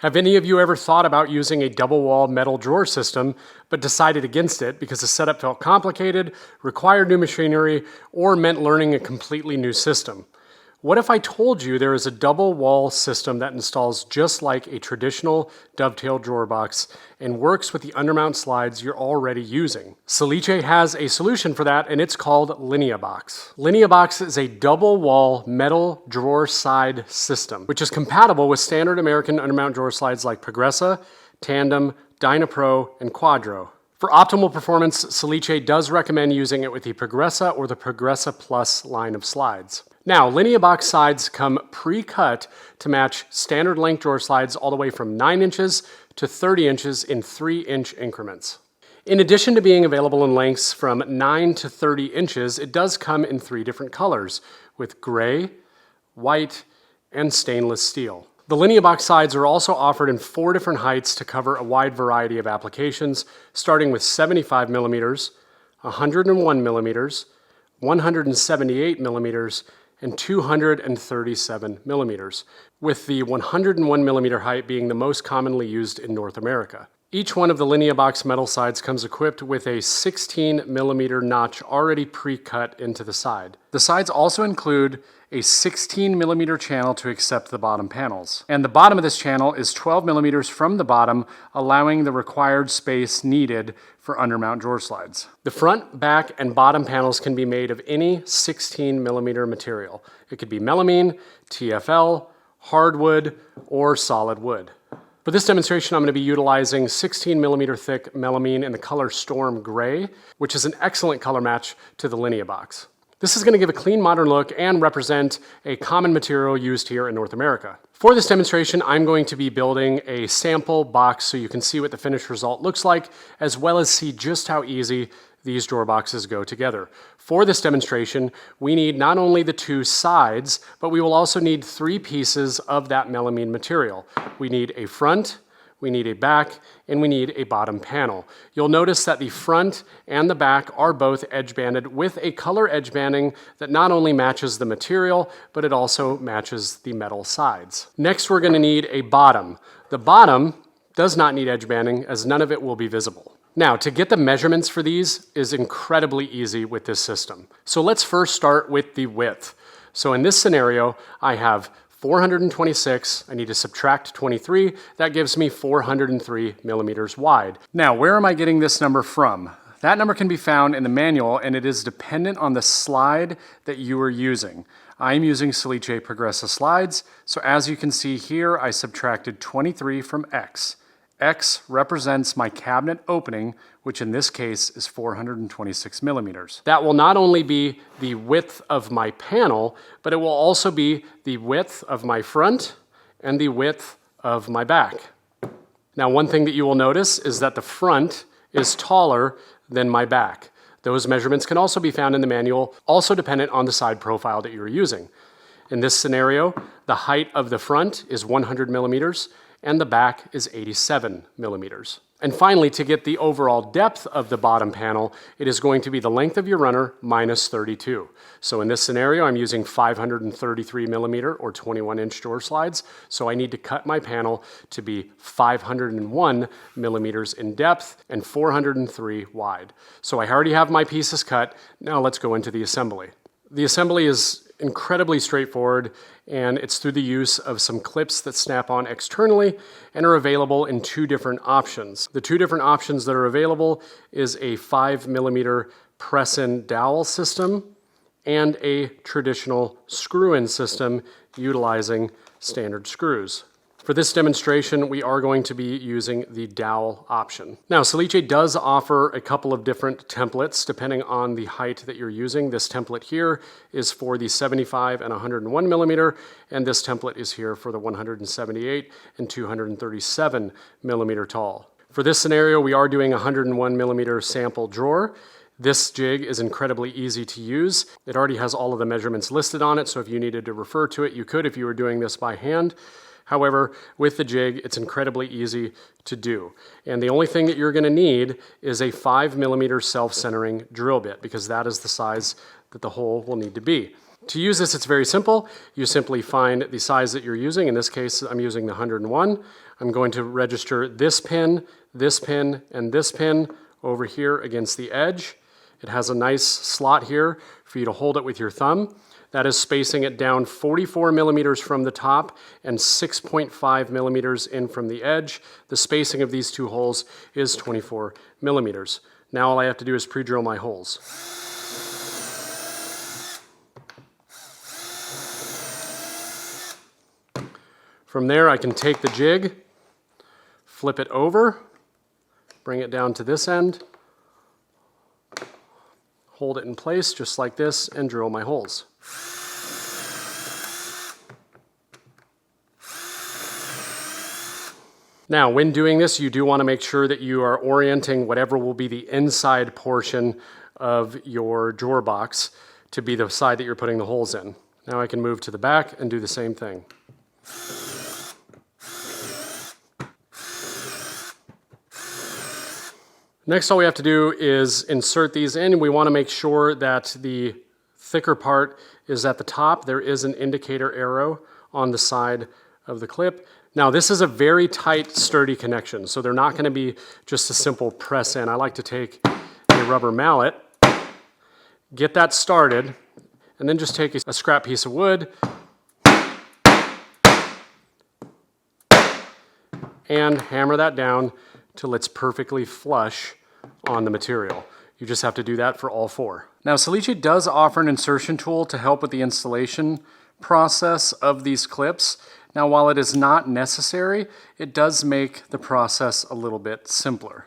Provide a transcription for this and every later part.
Have any of you ever thought about using a double wall metal drawer system, but decided against it because the setup felt complicated, required new machinery, or meant learning a completely new system? What if I told you there is a double wall system that installs just like a traditional dovetail drawer box and works with the undermount slides you're already using? Salice has a solution for that, and it's called Lineabox. Lineabox is a double wall metal drawer side system, which is compatible with standard American undermount drawer slides like Progressa, Tandem, DynaPro, and Quadro. For optimal performance, Salice does recommend using it with the Progressa or the Progressa Plus line of slides. Now, Lineabox sides come pre-cut to match standard length drawer slides all the way from 9 inches to 30 inches in 3-inch increments. In addition to being available in lengths from 9 to 30 inches, it does come in 3 different colors, with gray, white, and stainless steel. The Lineabox sides are also offered in 4 different heights to cover a wide variety of applications, starting with 75 millimeters, 101 millimeters, 178 millimeters, and 237 millimeters, with the 101 millimeter height being the most commonly used in North America. Each one of the Lineabox metal sides comes equipped with a 16 millimeter notch already pre-cut into the side. The sides also include a 16 millimeter channel to accept the bottom panels. And the bottom of this channel is 12 millimeters from the bottom, allowing the required space needed for undermount drawer slides. The front, back, and bottom panels can be made of any 16 millimeter material. It could be melamine, TFL, hardwood, or solid wood. For this demonstration, I'm going to be utilizing 16 millimeter thick melamine in the color Storm Gray, which is an excellent color match to the Lineabox. This is going to give a clean, modern look and represent a common material used here in North America. For this demonstration, I'm going to be building a sample box so you can see what the finished result looks like, as well as see just how easy these drawer boxes go together. For this demonstration, we need not only the 2 sides, but we will also need 3 pieces of that melamine material. We need a front, we need a back, and we need a bottom panel. You'll notice that the front and the back are both edge banded with a color edge banding that not only matches the material, but it also matches the metal sides. Next, we're going to need a bottom. The bottom does not need edge banding, as none of it will be visible. Now, to get the measurements for these is incredibly easy with this system. So let's first start with the width. So in this scenario, I have 426, I need to subtract 23, that gives me 403 millimeters wide. Now, where am I getting this number from? That number can be found in the manual, and it is dependent on the slide that you are using. I'm using Salice Progressa slides, so as you can see here, I subtracted 23 from X. X represents my cabinet opening, which in this case is 426 millimeters. That will not only be the width of my panel, but it will also be the width of my front and the width of my back. Now, one thing that you will notice is that the front is taller than my back. Those measurements can also be found in the manual, also dependent on the side profile that you're using. In this scenario, the height of the front is 100 millimeters, and the back is 87 millimeters. And finally, to get the overall depth of the bottom panel, it is going to be the length of your runner minus 32. So in this scenario, I'm using 533 millimeter or 21-inch drawer slides, so I need to cut my panel to be 501 millimeters in depth and 403 wide. So I already have my pieces cut. Now let's go into the assembly. The assembly is incredibly straightforward, and it's through the use of some clips that snap on externally and are available in 2 different options. The 2 different options that are available is a 5 millimeter press-in dowel system and a traditional screw-in system utilizing standard screws. For this demonstration, we are going to be using the dowel option. Now, Salice does offer a couple of different templates depending on the height that you're using. This template here is for the 75 and 101 millimeter, and this template is here for the 178 and 237 millimeter tall. For this scenario, we are doing a 101 millimeter sample drawer. This jig is incredibly easy to use. It already has all of the measurements listed on it, so if you needed to refer to it, you could if you were doing this by hand. However, with the jig, it's incredibly easy to do. And the only thing that you're going to need is a 5 millimeter self-centering drill bit, because that is the size that the hole will need to be. To use this, it's very simple. You simply find the size that you're using. In this case, I'm using the 101. I'm going to register this pin, and this pin over here against the edge. It has a nice slot here for you to hold it with your thumb. That is spacing it down 44 millimeters from the top and 6.5 millimeters in from the edge. The spacing of these two holes is 24 millimeters. Now all I have to do is pre-drill my holes. From there I can take the jig, flip it over, bring it down to this end, hold it in place just like this, and drill my holes. Now, when doing this, you do want to make sure that you are orienting whatever will be the inside portion of your drawer box to be the side that you're putting the holes in. Now I can move to the back and do the same thing. Next, all we have to do is insert these in. We want to make sure that the thicker part is at the top. There is an indicator arrow on the side of the clip. Now, this is a very tight, sturdy connection, so they're not going to be just a simple press in. I like to take a rubber mallet, get that started, and then just take a scrap piece of wood and hammer that down till it's perfectly flush on the material. You just have to do that for all four. Now, Salice does offer an insertion tool to help with the installation process of these clips. Now, while it is not necessary, it does make the process a little bit simpler.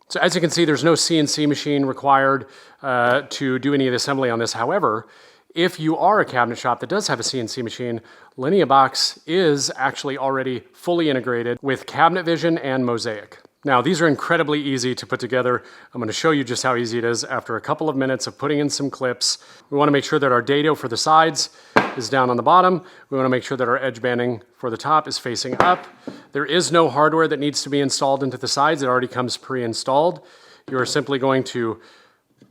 So as you can see, there's no CNC machine required to do any of the assembly on this. However, if you are a cabinet shop that does have a CNC machine, Lineabox is actually already fully integrated with Cabinet Vision and Mosaic. Now, these are incredibly easy to put together. I'm going to show you just how easy it is after a couple of minutes of putting in some clips. We want to make sure that our dado for the sides is down on the bottom. We want to make sure that our edge banding for the top is facing up. There is no hardware that needs to be installed into the sides. It already comes pre-installed. You are simply going to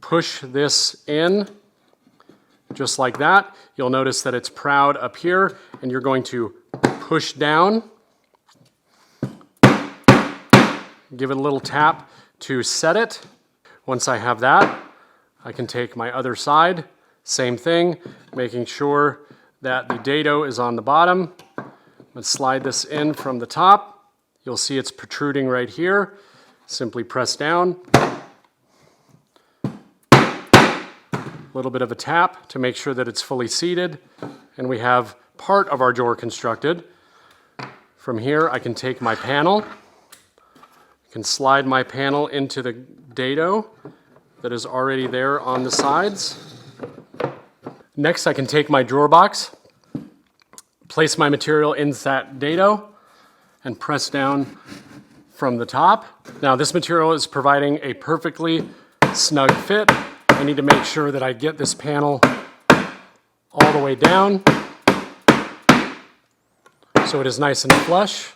push this in just like that. You'll notice that it's proud up here, and you're going to push down. Give it a little tap to set it. Once I have that, I can take my other side, same thing, making sure that the dado is on the bottom. Let's slide this in from the top. You'll see it's protruding right here. Simply press down. A little bit of a tap to make sure that it's fully seated, and we have part of our drawer constructed. From here, I can take my panel. I can slide my panel into the dado that is already there on the sides. Next, I can take my drawer box, place my material in that dado, and press down from the top. Now, this material is providing a perfectly snug fit. I need to make sure that I get this panel all the way down so it is nice and flush.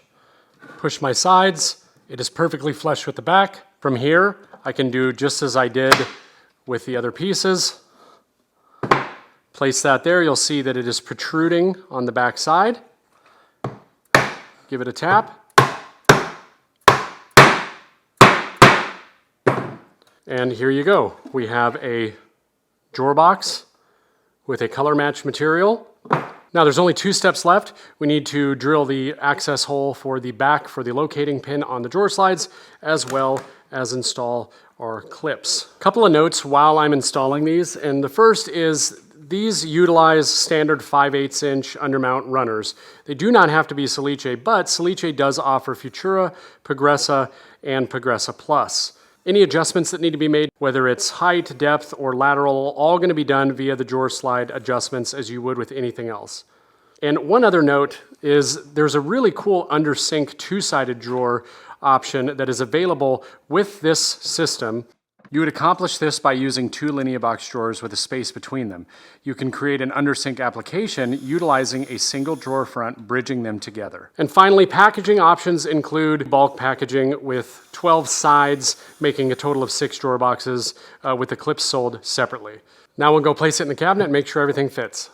Push my sides. It is perfectly flush with the back. From here, I can do just as I did with the other pieces. Place that there. You'll see that it is protruding on the back side. Give it a tap. And here you go. We have a drawer box with a color match material. Now there's only 2 steps left. We need to drill the access hole for the back for the locating pin on the drawer slides, as well as install our clips. A couple of notes while I'm installing these, and the first is these utilize standard 5/8 inch undermount runners. They do not have to be Salice, but Salice does offer Futura, Progressa, and Progressa Plus. Any adjustments that need to be made, whether it's height, depth, or lateral, all going to be done via the drawer slide adjustments as you would with anything else. And one other note is there's a really cool under sink 2-sided drawer option that is available with this system. You would accomplish this by using 2 Lineabox drawers with a space between them. You can create an undersink application utilizing a single drawer front, bridging them together. And finally, packaging options include bulk packaging with 12 sides, making a total of 6 drawer boxes with the clips sold separately. Now we'll go place it in the cabinet and make sure everything fits.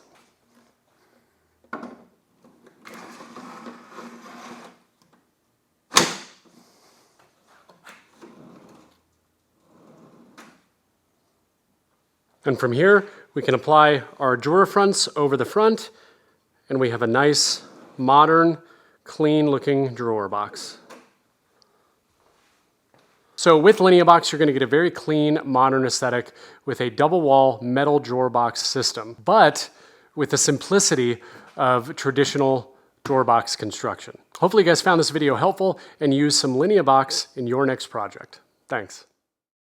And from here, we can apply our drawer fronts over the front, and we have a nice, modern, clean-looking drawer box. So with Lineabox, you're going to get a very clean, modern aesthetic with a double-wall metal drawer box system, but with the simplicity of traditional drawer box construction. Hopefully you guys found this video helpful and use some Lineabox in your next project. Thanks.